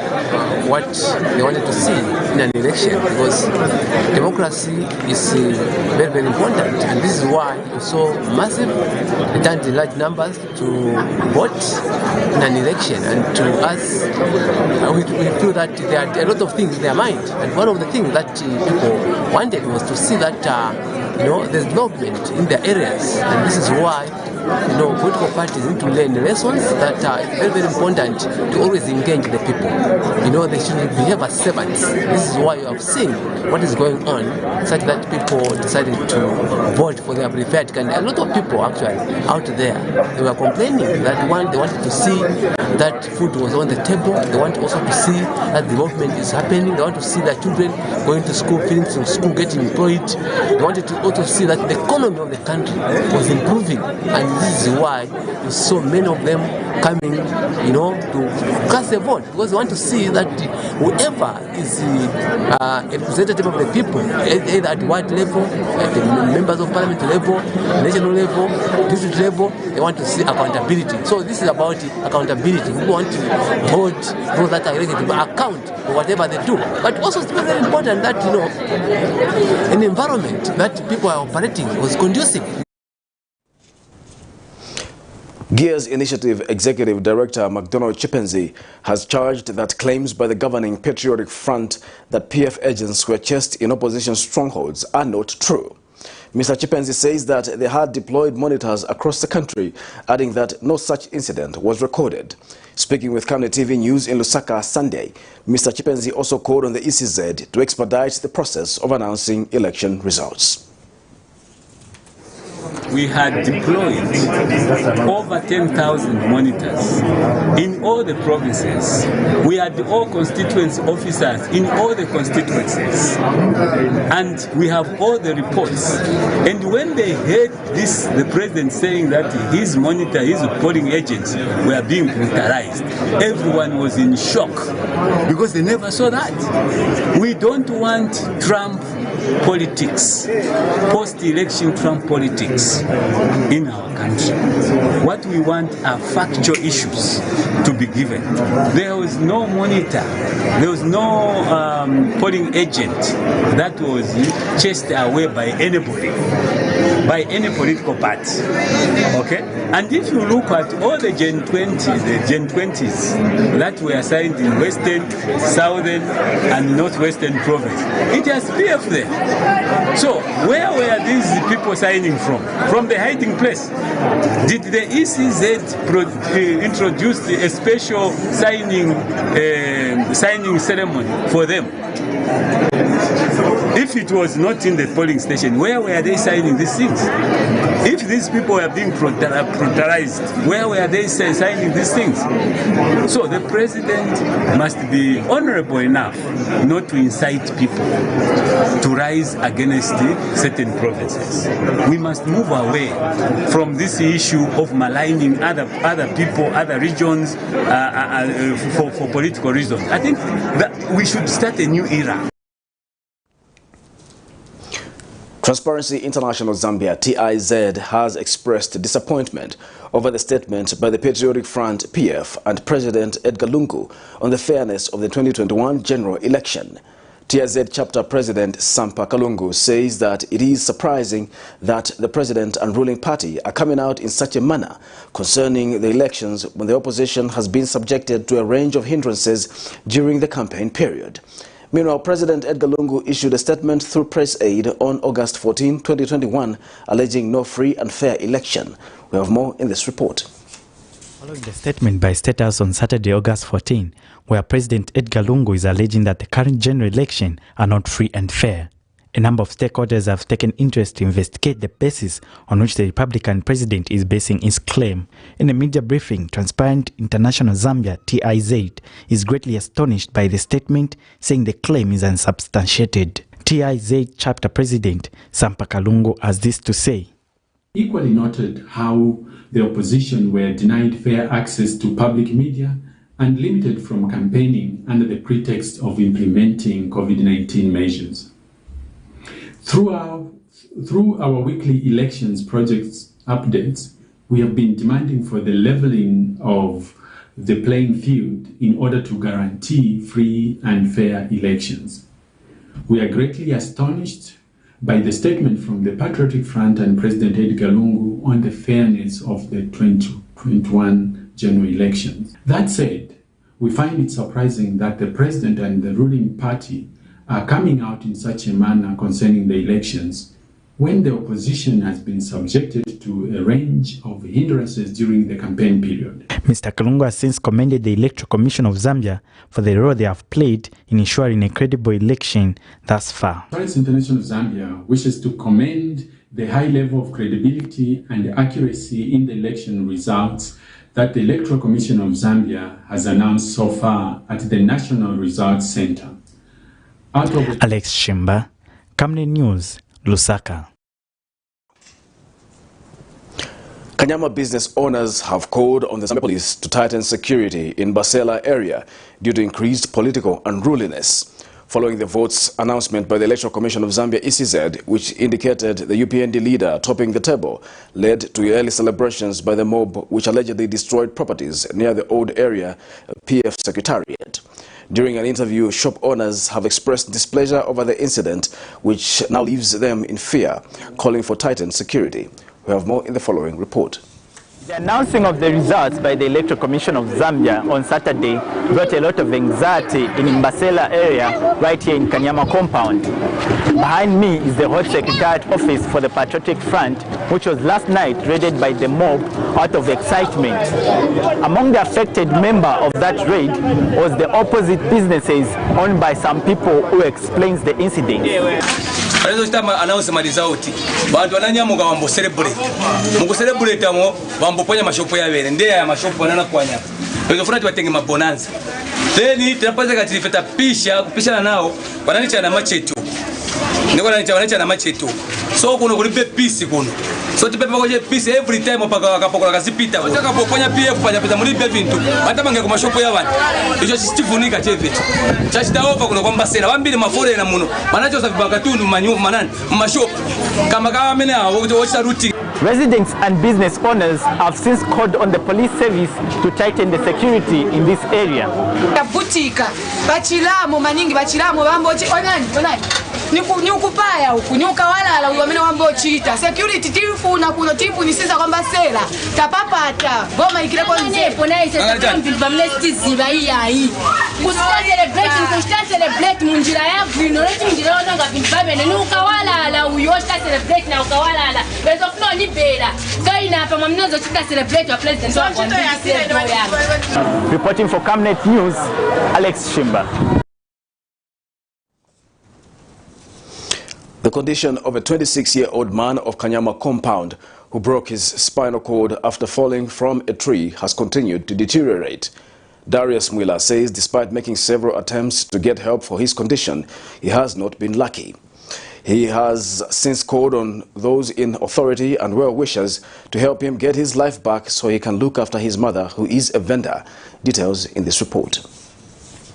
what they wanted to see in an election, because democracy is very, very important, and this is why we saw massive returns in large numbers to vote in an election. And to us, we feel that there are a lot of things in their mind, and one of the things that people wanted was to see that there's development in their areas, and this is why political parties need to learn lessons that are very, very important to always engage the people. They should behave as servants. This is why you have seen what is going on, such that people decided to vote for their preferred candidate. A lot of people actually out there, they were complaining that they wanted to see that food was on the table. They want also to see that development is happening. They want to see that children going to school, finishing school, getting employed. They wanted to also see that the economy of the country was improving. And this is why you saw many of them coming, to cast a vote, because they want to see that whoever is a representative of the people, either at what level, at the members of parliament level, national level, district level, they want to see accountability. So this is about accountability. We want to hold those that are elected to account for whatever they do. But also it's very important that, an environment that people are operating was conducive. GEAR's Initiative Executive Director McDonald Chipenzi has charged that claims by the governing Patriotic Front that PF agents were chased in opposition strongholds are not true. Mr. Chipenzi says that they had deployed monitors across the country, adding that no such incident was recorded. Speaking with Camnet TV News in Lusaka Sunday, Mr. Chipenzi also called on the ECZ to expedite the process of announcing election results. We had deployed over 10,000 monitors in all the provinces. We had all constituency officers in all the constituencies. And we have all the reports. And when they heard this, the president saying that his polling agents were being brutalized, everyone was in shock because they never saw that. We don't want Trump politics, post-election Trump politics in our country. What we want are factual issues to be given. There was no monitor, there was no polling agent that was chased away by anybody, by any political party. Okay? And if you look at all the Gen 20s that were assigned in Western, Southern, and Northwestern province, it has PF there. So where were these people signing from? From the hiding place? Did the ECZ introduce a special signing ceremony for them? If it was not in the polling station, where were they signing these things? If these people are being brutalized, where were they signing these things? So the president must be honorable enough not to incite people to rise against certain provinces. We must move away from this issue of maligning other people, other regions for political reasons. I think that we should start a new era. Transparency International Zambia, TIZ, has expressed disappointment over the statement by the Patriotic Front, PF, and President Edgar Lungu on the fairness of the 2021 general election. TIZ chapter president Sampa Kalungu says that it is surprising that the president and ruling party are coming out in such a manner concerning the elections when the opposition has been subjected to a range of hindrances during the campaign period. Meanwhile, President Edgar Lungu issued a statement through press aid on August 14, 2021, alleging no free and fair election. We have more in this report. Following the statement by State House on Saturday, August 14, where President Edgar Lungu is alleging that the current general election are not free and fair. A number of stakeholders have taken interest to investigate the basis on which the Republican president is basing his claim. In a media briefing, Transparent International Zambia, TIZ, is greatly astonished by the statement, saying the claim is unsubstantiated. TIZ chapter president Sampa Kalungu has this to say. Equally noted how the opposition were denied fair access to public media and limited from campaigning under the pretext of implementing COVID-19 measures. Through our weekly elections projects updates, we have been demanding for the leveling of the playing field in order to guarantee free and fair elections. We are greatly astonished by the statement from the Patriotic Front and President Edgar Lungu on the fairness of the 2021 general elections. That said, we find it surprising that the President and the ruling party are coming out in such a manner concerning the elections when the opposition has been subjected to a range of hindrances during the campaign period. Mr. Kalungu has since commended the Electoral Commission of Zambia for the role they have played in ensuring a credible election thus far. Transparency International Zambia wishes to commend the high level of credibility and accuracy in the election results that the Electoral Commission of Zambia has announced so far at the National Results Center. Alex Shimba, Camnet News, Lusaka. Kanyama business owners have called on the Zambia police to tighten security in Basela area due to increased political unruliness. Following the vote's announcement by the Electoral Commission of Zambia ECZ, which indicated the UPND leader topping the table, led to early celebrations by the mob which allegedly destroyed properties near the old area PF Secretariat. During an interview, shop owners have expressed displeasure over the incident, which now leaves them in fear, calling for tightened security. We have more in the following report. The announcing of the results by the Electoral Commission of Zambia on Saturday brought a lot of anxiety in Mbasela area right here in Kanyama compound. Behind me is the Hot Secretariat office for the Patriotic Front, which was last night raided by the mob out of excitement. Among the affected member of that raid was the opposite businesses owned by some people who explains the incident. Bantu wananyamuka wambo celebrate. Mungu celebrate amo wambo ponya mashopo ya bere. Ndia ya mashopo wanana kwanya. Wezo funa tuwatenge mabonanza. Then tunapaza katilifeta pisha nao wananicha na machetu. Ndiko wananicha na machetu. So kuno kulipe peace kuno. So tupepa kwa peace every time opaka wakapokola kasipita. Wataka poponya PF panya mulipe vintu. Hata bange kwa mashopo ya bantu. Icho chifunika chevetu. Chachita over kuno kwamba sena wambili mafore na muno. Manacho savibaka tunu manani mashopo. Kama mene hao wocha routine. Residents and business owners have since called on the police service to tighten the security in this area. Kabutika, bachilamo maningi bachilamo bambochi onani. Nikupaya huku nyukawalala wamene wambochita security tifu na kuno tifu ni sisa kwamba sela tapapata goma ikile kwa nzepo na ise bamlesti ziba hii celebrate munjira ya vino leti munjira onanga bimbabene nukawalala uyosha celebrate na ukawalala bezo flo ni bela so ina hapa mamnozo chita celebrate wa president wa Reporting for Camnet News, Alex Shimba. The condition of a 26-year-old man of Kanyama compound who broke his spinal cord after falling from a tree has continued to deteriorate. Darius Mwila says despite making several attempts to get help for his condition, he has not been lucky. He has since called on those in authority and well-wishers to help him get his life back so he can look after his mother, who is a vendor. Details in this report.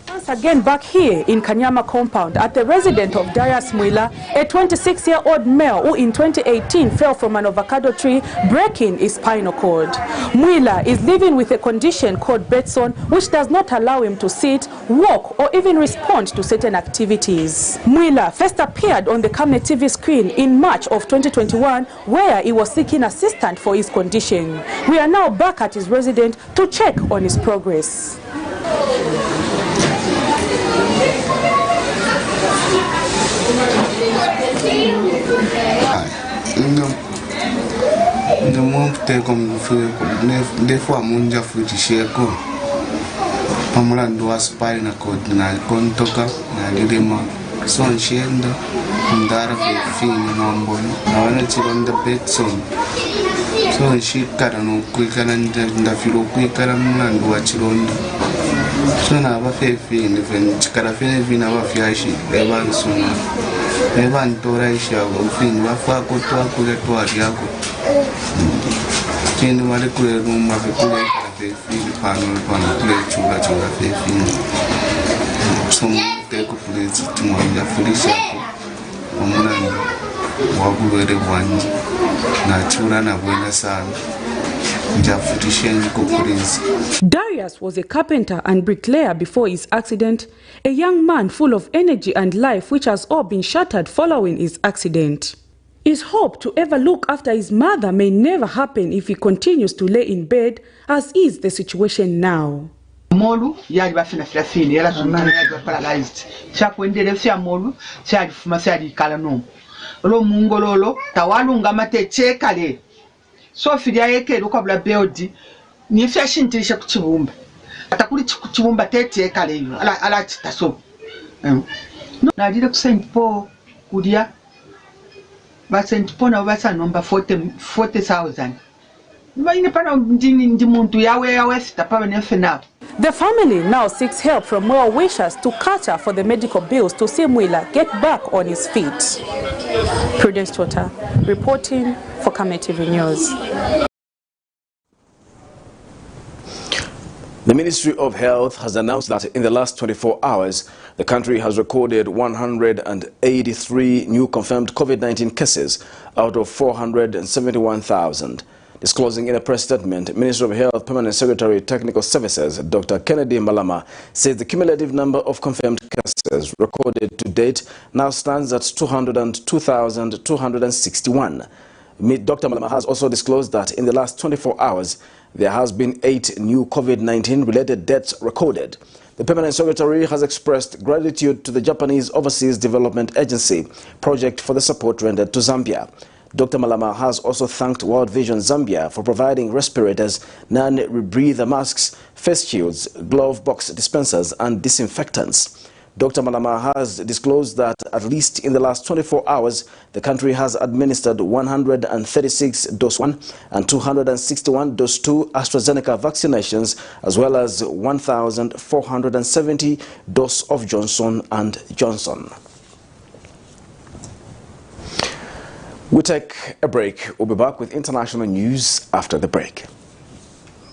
Once again back here in Kanyama compound at the residence of Darius Mwila, a 26-year-old male who in 2018 fell from an avocado tree, breaking his spinal cord. Mwila is living with a condition called Betson, which does not allow him to sit, walk, or even respond to certain activities. Mwila first appeared on the Camnet TV screen in March of 2021, where he was seeking assistance for his condition. We are now back at his residence to check on his progress. Des fois, mon Dieu, faut que je dois spy na code na kontoka na lilema son shenda ndara fini mambo na wana chironda betson son shikara no kwikana ndafiro kwikara mlandu wa chironda so na ba fini ven chikara fini ba fiashi eba sona eba ntora isha go fini ba fa ko to akule to ariako kini wale kule rumba kule fini pano kule chunga fini so te ko kule tumwa ya fulisha ko omulani wabulwere bwanyi nachura nabwenda sana njafutishenyi kukurinzi. Darius was a carpenter and bricklayer before his accident, a young man full of energy and life which has all been shattered following his accident. His hope to ever look after his mother may never happen if he continues to lay in bed, as is the situation now. Molu yali bafina filafini yala sumana yali paralyzed chakwendele fya molu chali fuma chali kala no lo mungololo tawalunga mateche kale so filia yeke lokabla beodi ni fya shintirisha kuchibumba atakuli kuchibumba tete kale yo ala chitaso na dile ku Saint Paul kudia ba Saint Paul na basa nomba 40,000. The family now seeks help from well wishers to cater for the medical bills to see Mwila get back on his feet. Prudence Tota, reporting for Camnet TV News. The Ministry of Health has announced that in the last 24 hours, the country has recorded 183 new confirmed COVID-19 cases out of 471,000. Disclosing in a press statement, Minister of Health Permanent Secretary Technical Services, Dr. Kennedy Malama, says the cumulative number of confirmed cases recorded to date now stands at 202,261. Dr. Malama has also disclosed that in the last 24 hours, there has been 8 new COVID-19 related deaths recorded. The Permanent Secretary has expressed gratitude to the Japanese Overseas Development Agency project for the support rendered to Zambia. Dr. Malama has also thanked World Vision Zambia for providing respirators, non-rebreather masks, face shields, glove box dispensers and disinfectants. Dr. Malama has disclosed that at least in the last 24 hours, the country has administered 136 dose 1 and 261 dose 2 AstraZeneca vaccinations, as well as 1,470 dose of Johnson & Johnson. We take a break. We'll be back with international news after the break.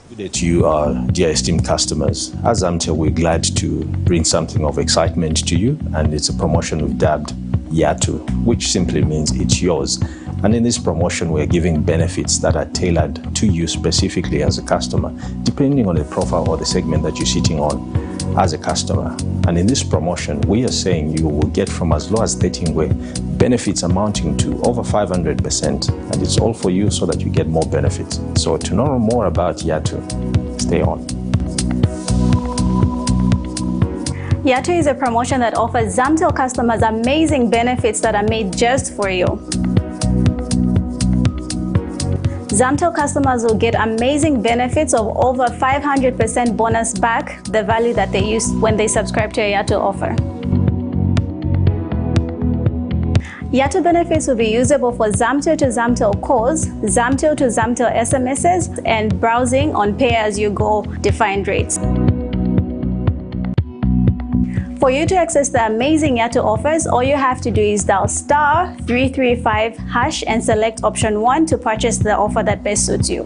Good day to you, our dear esteemed customers. As Amtel, we're glad to bring something of excitement to you, and it's a promotion we've dubbed Yatu, which simply means it's yours. And in this promotion, we're giving benefits that are tailored to you specifically as a customer, depending on the profile or the segment that you're sitting on as a customer. And in this promotion, we are saying you will get from as low as 13 way benefits amounting to over 500%, and it's all for you so that you get more benefits. So to know more about Yatu, stay on. Yatu is a promotion that offers Zamtel customers amazing benefits that are made just for you. Zamtel customers will get amazing benefits of over 500% bonus back the value that they used when they subscribe to a Yatu offer. Yatu benefits will be usable for Zamtel to Zamtel calls, Zamtel to Zamtel SMSs, and browsing on pay-as-you-go defined rates. For you to access the amazing Yatu offers, all you have to do is dial *335# and select option 1 to purchase the offer that best suits you.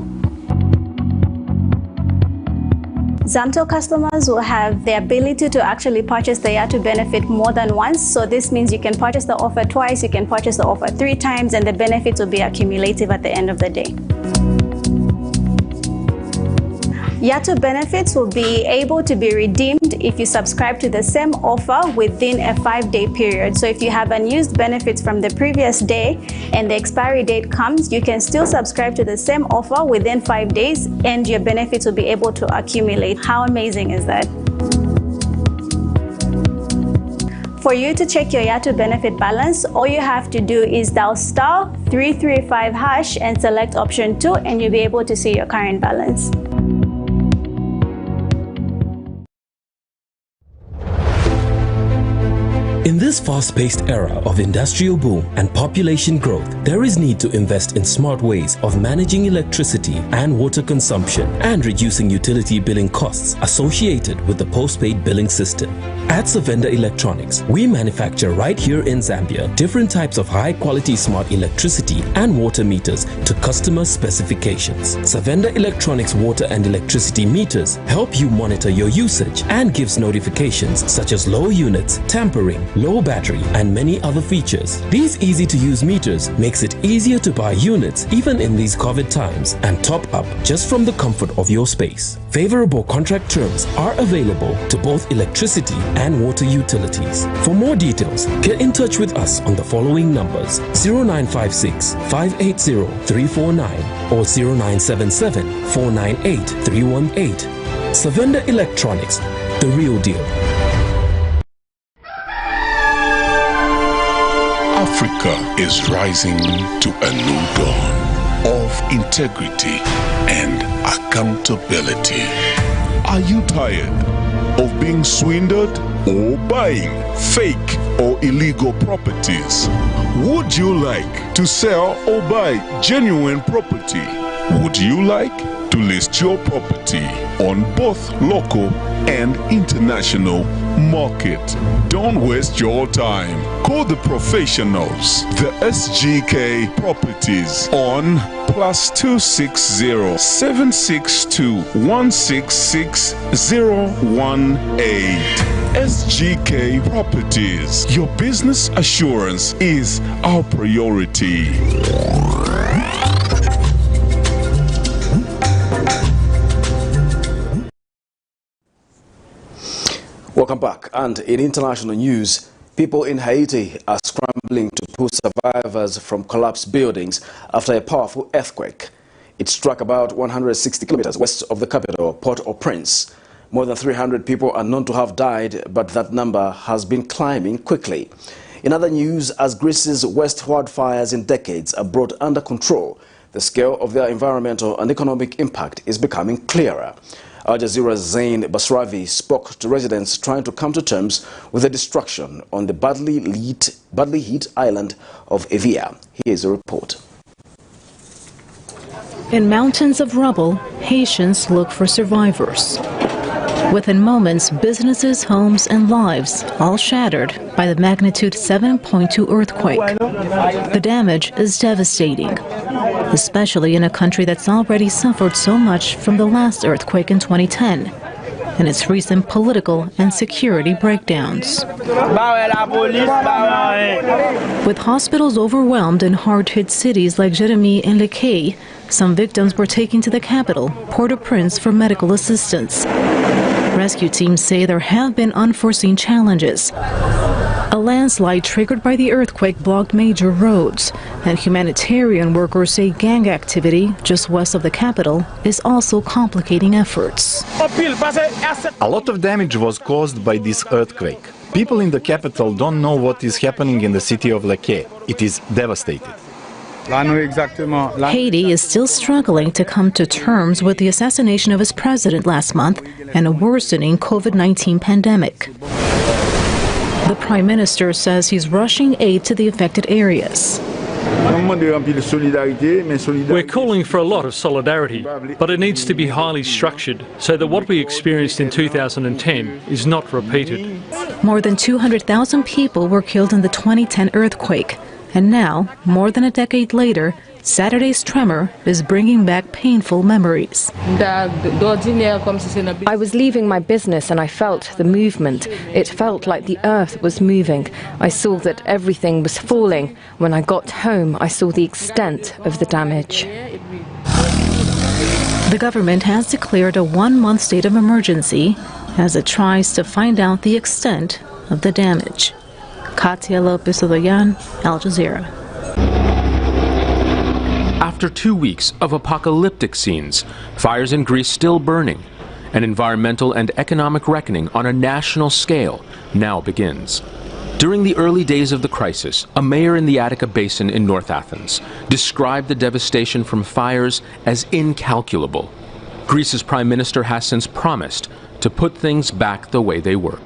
Zamtel customers will have the ability to actually purchase the Yatu benefit more than once. So this means you can purchase the offer twice, you can purchase the offer 3 times, and the benefits will be accumulative at the end of the day. Yatu benefits will be able to be redeemed if you subscribe to the same offer within a 5-day period. So if you have unused benefits from the previous day and the expiry date comes, you can still subscribe to the same offer within 5 days and your benefits will be able to accumulate. How amazing is that? For you to check your Yatu benefit balance, all you have to do is dial *335# and select option 2 and you'll be able to see your current balance. In this fast-paced era of industrial boom and population growth, there is need to invest in smart ways of managing electricity and water consumption and reducing utility billing costs associated with the postpaid billing system. At Savenda Electronics, we manufacture right here in Zambia different types of high-quality smart electricity and water meters to customer specifications. Savenda Electronics water and electricity meters help you monitor your usage and gives notifications such as low units, tampering, low battery, and many other features. These easy-to-use meters makes it easier to buy units even in these COVID times and top up just from the comfort of your space. Favorable contract terms are available to both electricity and water utilities. For more details, get in touch with us on the following numbers: 0956 580 349 or 0977 498 318. Savenda Electronics, the real deal. Africa is rising to a new dawn of integrity and accountability. Are you tired of being swindled or buying fake or illegal properties? Would you like to sell or buy genuine property? Would you like to list your property on both local and international market? Don't waste your time. Call the professionals, the SGK Properties, on +260 762 166018. SGK Properties. Your business assurance is our priority. Welcome back. And in international news, people in Haiti are scrambling to pull survivors from collapsed buildings after a powerful earthquake. It struck about 160 kilometers west of the capital, Port-au-Prince. More than 300 people are known to have died, but that number has been climbing quickly. In other news, as Greece's worst wildfires in decades are brought under control, the scale of their environmental and economic impact is becoming clearer. Al Jazeera's Zain Basravi spoke to residents trying to come to terms with the destruction on the badly hit island of Evia. Here's a report. In mountains of rubble, Haitians look for survivors. Within moments, businesses, homes, and lives all shattered by the magnitude 7.2 earthquake. The damage is devastating, especially in a country that's already suffered so much from the last earthquake in 2010 and its recent political and security breakdowns. With hospitals overwhelmed in hard-hit cities like Jérémie and Le Cay, some victims were taken to the capital, Port-au-Prince, for medical assistance. Rescue teams say there have been unforeseen challenges. A landslide triggered by the earthquake blocked major roads, and humanitarian workers say gang activity just west of the capital is also complicating efforts. A lot of damage was caused by this earthquake. People in the capital don't know what is happening in the city of Le Cay. It is devastated. Haiti is still struggling to come to terms with the assassination of its president last month and a worsening COVID-19 pandemic. The Prime Minister says he's rushing aid to the affected areas. We're calling for a lot of solidarity, but it needs to be highly structured so that what we experienced in 2010 is not repeated. More than 200,000 people were killed in the 2010 earthquake. And now, more than a decade later, Saturday's tremor is bringing back painful memories. I was leaving my business and I felt the movement. It felt like the earth was moving. I saw that everything was falling. When I got home, I saw the extent of the damage. The government has declared a one-month state of emergency as it tries to find out the extent of the damage. Katia Lopez-Odoyan, Al Jazeera. After 2 weeks of apocalyptic scenes, fires in Greece still burning, an environmental and economic reckoning on a national scale now begins. During the early days of the crisis, a mayor in the Attica Basin in North Athens described the devastation from fires as incalculable. Greece's Prime Minister has since promised to put things back the way they were.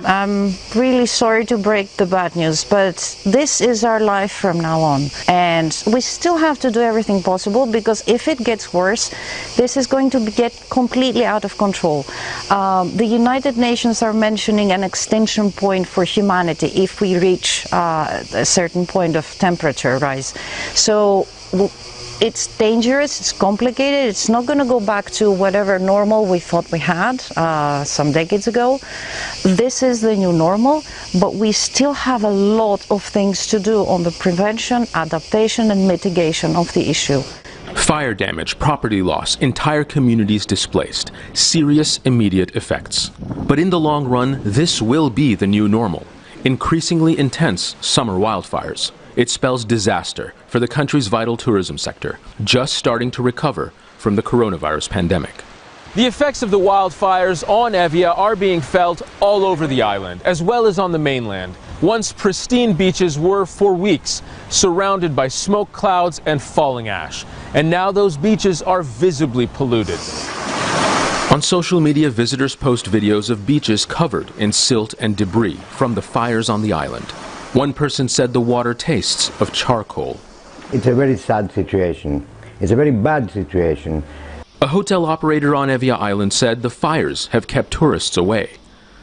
I'm really sorry to break the bad news, but this is our life from now on. And we still have to do everything possible, because if it gets worse, this is going to get completely out of control. The United Nations are mentioning an extinction point for humanity if we reach a certain point of temperature rise. So it's dangerous, it's complicated, it's not going to go back to whatever normal we thought we had some decades ago. This is the new normal, but we still have a lot of things to do on the prevention, adaptation and mitigation of the issue. Fire damage, property loss, entire communities displaced, serious immediate effects. But in the long run, this will be the new normal. Increasingly intense summer wildfires. It spells disaster for the country's vital tourism sector, just starting to recover from the coronavirus pandemic. The effects of the wildfires on Evia are being felt all over the island, as well as on the mainland. Once pristine beaches were for weeks surrounded by smoke clouds and falling ash. And now those beaches are visibly polluted. On social media, visitors post videos of beaches covered in silt and debris from the fires on the island. One person said the water tastes of charcoal. It's a very sad situation. It's a very bad situation. A hotel operator on Evia Island said the fires have kept tourists away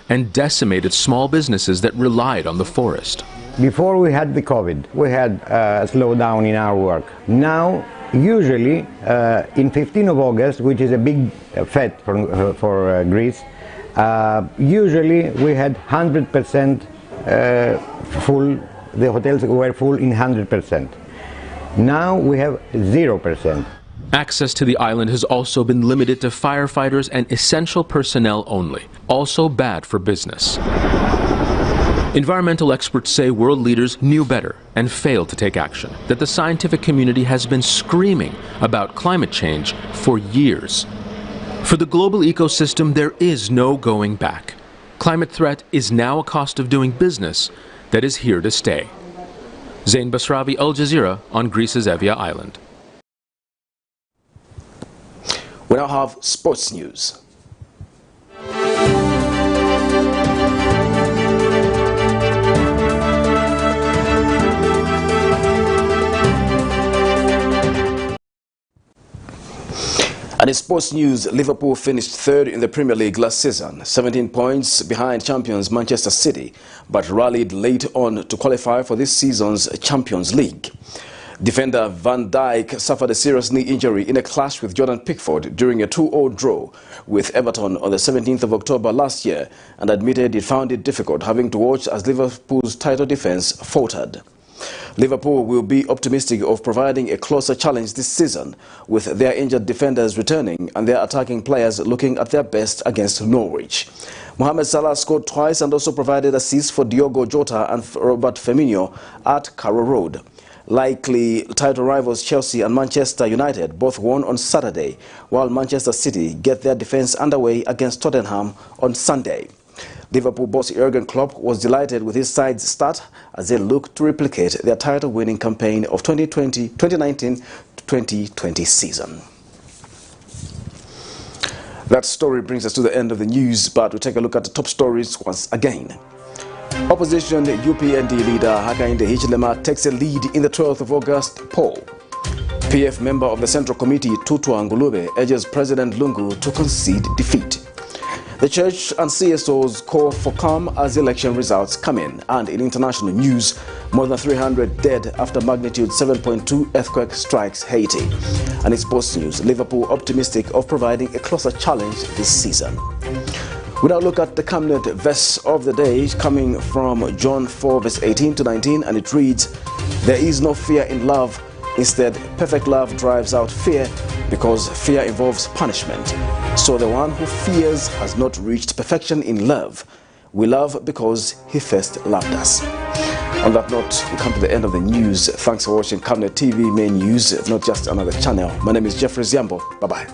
and decimated small businesses that relied on the forest. Before we had the COVID, we had a slowdown in our work. Now, usually, in 15th of August, which is a big fete for Greece, usually we had 100% full, the hotels were full in 100%. Now we have 0%. Access to the island has also been limited to firefighters and essential personnel only, also bad for business. Environmental experts say world leaders knew better and failed to take action, that the scientific community has been screaming about climate change for years. For the global ecosystem, there is no going back. Climate threat is now a cost of doing business that is here to stay. Zain Basravi, Al Jazeera, on Greece's Evia Island. We now have sports news. And in sports news, Liverpool finished third in the Premier League last season, 17 points behind champions Manchester City, but rallied late on to qualify for this season's Champions League. Defender Van Dijk suffered a serious knee injury in a clash with Jordan Pickford during a 2-2 draw with Everton on the 17th of October last year, and admitted it found it difficult having to watch as Liverpool's title defence faltered. Liverpool will be optimistic of providing a closer challenge this season, with their injured defenders returning and their attacking players looking at their best against Norwich. Mohamed Salah scored twice and also provided assists for Diogo Jota and Robert Firmino at Carrow Road. Likely title rivals Chelsea and Manchester United both won on Saturday, while Manchester City get their defence underway against Tottenham on Sunday. Liverpool boss Jurgen Klopp was delighted with his side's start as they look to replicate their title-winning campaign of 2019-2020 season. That story brings us to the end of the news, but we'll take a look at the top stories once again. Opposition UPND leader HAKAINDE HICHILEMA takes a lead in the 12th of August poll. PF member of the Central Committee TUTWA NGULUBE urges President LUNGU to concede defeat. The church and CSO'S call for calm as election results come in. And in international news, more than 300 dead after magnitude 7.2 earthquake strikes Haiti. And in sports news, Liverpool optimistic of providing a closer challenge this season. We now look at the Camnet verse of the day, coming from John 4 verse 18 to 19, and it reads, "There is no fear in love. Instead, perfect love drives out fear, because fear involves punishment. So the one who fears has not reached perfection in love. We love because he first loved us." On that note, we come to the end of the news. Thanks for watching Camnet TV main news, not just another channel. My name is Jeffrey Ziambo. Bye-bye.